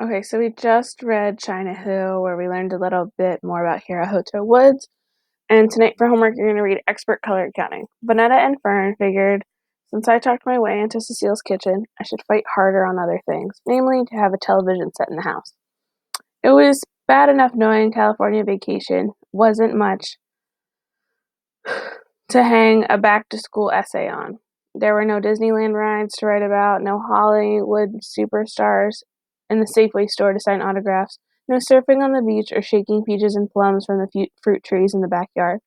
Okay, so we just read China Who, where we learned a little bit more about Hirahoto Woods. And tonight for homework, you're going to read Expert Color Counting. Vanetta and Fern figured since I talked my way into Cecile's kitchen, I should fight harder on other things, namely to have a television set in the house. It was bad enough knowing California Vacation wasn't much to hang a back-to-school essay on. There were no Disneyland rides to write about, no Hollywood superstars in the Safeway store to sign autographs, no surfing on the beach or shaking peaches and plums from the fruit trees in the backyard.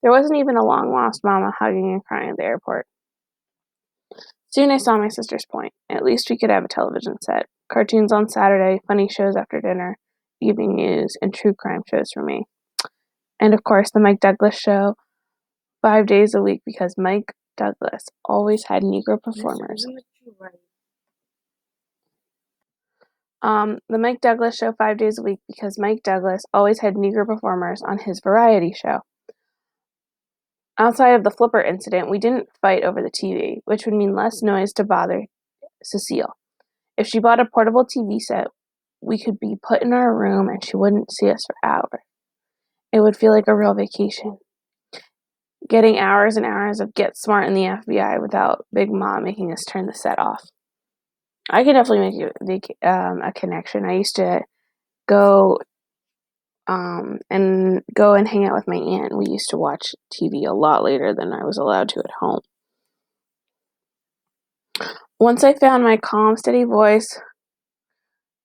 There wasn't even a long-lost mama hugging and crying at the airport. Soon I saw my sister's point. At least we could have a television set. Cartoons on Saturday, funny shows after dinner, evening news, and true crime shows for me. And of course, the Mike Douglas show, 5 days a week, because Mike Douglas always had Negro performers. The Mike Douglas show 5 days a week because Mike Douglas always had Negro performers on his variety show. Outside of the flipper incident, we didn't fight over the TV, which would mean less noise to bother Cecile. If she bought a portable TV set, we could be put in our room and she wouldn't see us for hours. It would feel like a real vacation. Getting hours and hours of Get Smart in the FBI without Big Mom making us turn the set off. I could definitely make a connection. I used to go and hang out with my aunt. We used to watch TV a lot later than I was allowed to at home. Once I found my calm, steady voice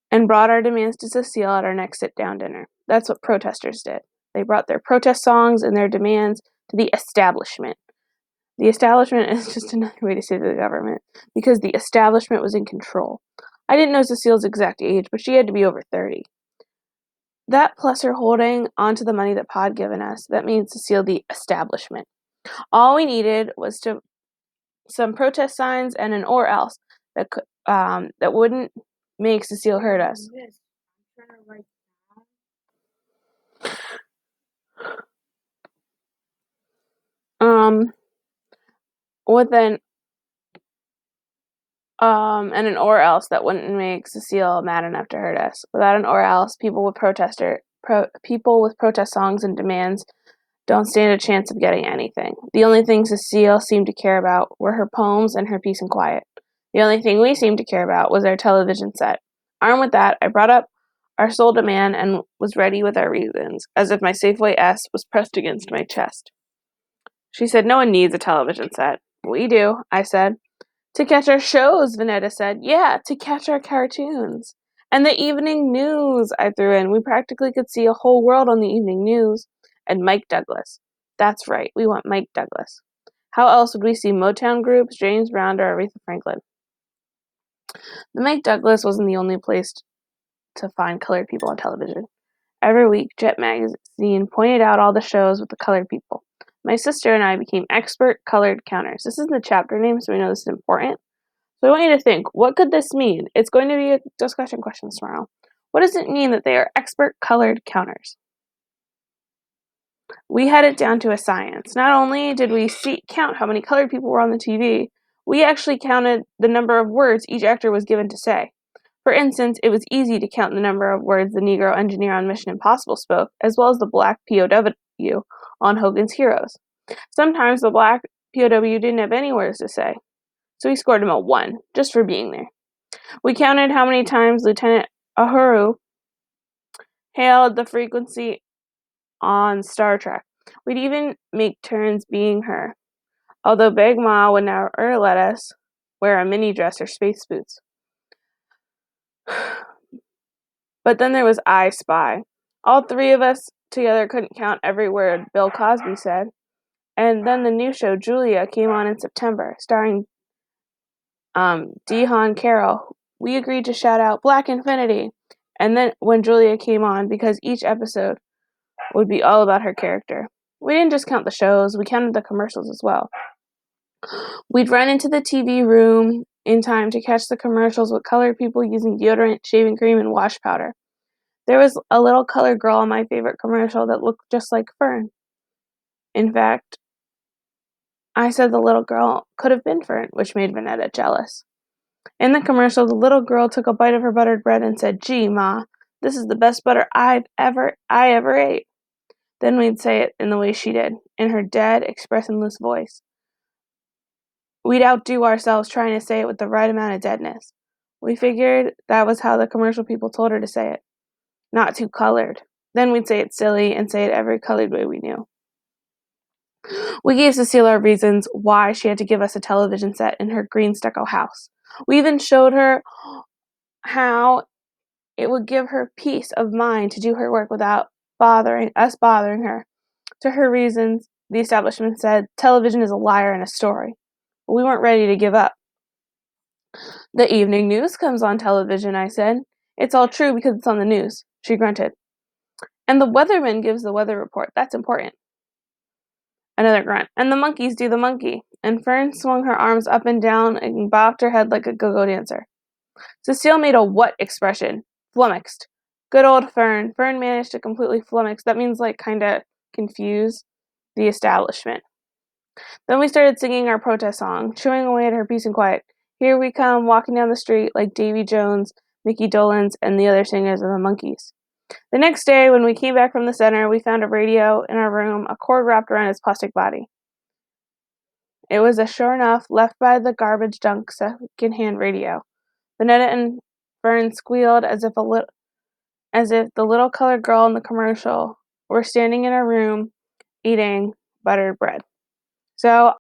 and brought our demands to Cecile at our next sit-down dinner. That's what protesters did. They brought their protest songs and their demands to the establishment. The establishment is just another way to say the government, because the establishment was in control. I didn't know Cecile's exact age, but she had to be over 30. That plus her holding onto the money that Pa had given us, that made Cecile the establishment. All we needed was some protest signs and an or else that wouldn't make Cecile hurt us. With and an or else that wouldn't make Cecile mad enough to hurt us. Without an or else, people with protest songs and demands don't stand a chance of getting anything. The only things Cecile seemed to care about were her poems and her peace and quiet. The only thing we seemed to care about was our television set. Armed with that, I brought up our sole demand and was ready with our reasons, as if my Safeway S was pressed against my chest. She said, "No one needs a television set." "We do," I said. "To catch our shows," Vanetta said. "Yeah, to catch our cartoons." "And the evening news," I threw in. We practically could see a whole world on the evening news. And Mike Douglas. That's right, we want Mike Douglas. How else would we see Motown groups, James Brown, or Aretha Franklin? The Mike Douglas wasn't the only place to find colored people on television. Every week, Jet Magazine pointed out all the shows with the colored people. My sister and I became expert colored counters. This is the chapter name, so we know this is important. So I want you to think, what could this mean? It's going to be a discussion question tomorrow. What does it mean that they are expert colored counters? We had it down to a science. Not only did we count how many colored people were on the TV, we actually counted the number of words each actor was given to say. For instance, it was easy to count the number of words the Negro engineer on Mission Impossible spoke, as well as the black POW on Hogan's Heroes. Sometimes the black POW didn't have any words to say, so we scored him a 1, just for being there. We counted how many times Lieutenant Uhuru hailed the frequency on Star Trek. We'd even make turns being her, although Big Ma would never let us wear a mini dress or space boots. But then there was I Spy. All three of us together couldn't count every word Bill Cosby said. And then the new show, Julia, came on in September, starring Dehan Carroll. We agreed to shout out Black Infinity. And then when Julia came on, because each episode would be all about her character. We didn't just count the shows, we counted the commercials as well. We'd run into the TV room in time to catch the commercials with colored people using deodorant, shaving cream, and wash powder. There was a little colored girl in my favorite commercial that looked just like Fern. In fact, I said the little girl could have been Fern, which made Vanetta jealous. In the commercial, the little girl took a bite of her buttered bread and said, "Gee, Ma, this is the best butter I ever ate." Then we'd say it in the way she did, in her dead, expressionless voice. We'd outdo ourselves trying to say it with the right amount of deadness. We figured that was how the commercial people told her to say it. Not too colored. Then we'd say it silly and say it every colored way we knew. We gave Cecile our reasons why she had to give us a television set in her green stucco house. We even showed her how it would give her peace of mind to do her work without bothering her. To her reasons, the establishment said television is a liar and a story. But we weren't ready to give up. The evening news comes on television, I said. It's all true because it's on the news, she grunted. And the weatherman gives the weather report. That's important. Another grunt. And the monkeys do the monkey. And Fern swung her arms up and down and bobbed her head like a go-go dancer. Cecile made a what expression? Flummoxed. Good old Fern. Fern managed to completely flummox. That means kinda confuse the establishment. Then we started singing our protest song, chewing away at her peace and quiet. Here we come, walking down the street like Davy Jones, Mickey Dolenz, and the other singers of the Monkees. The next day, when we came back from the center, we found a radio in our room, a cord wrapped around its plastic body. It was a sure enough, left by the garbage dump second-hand radio. Vanetta and Fern squealed as if the little colored girl in the commercial were standing in our room eating buttered bread. So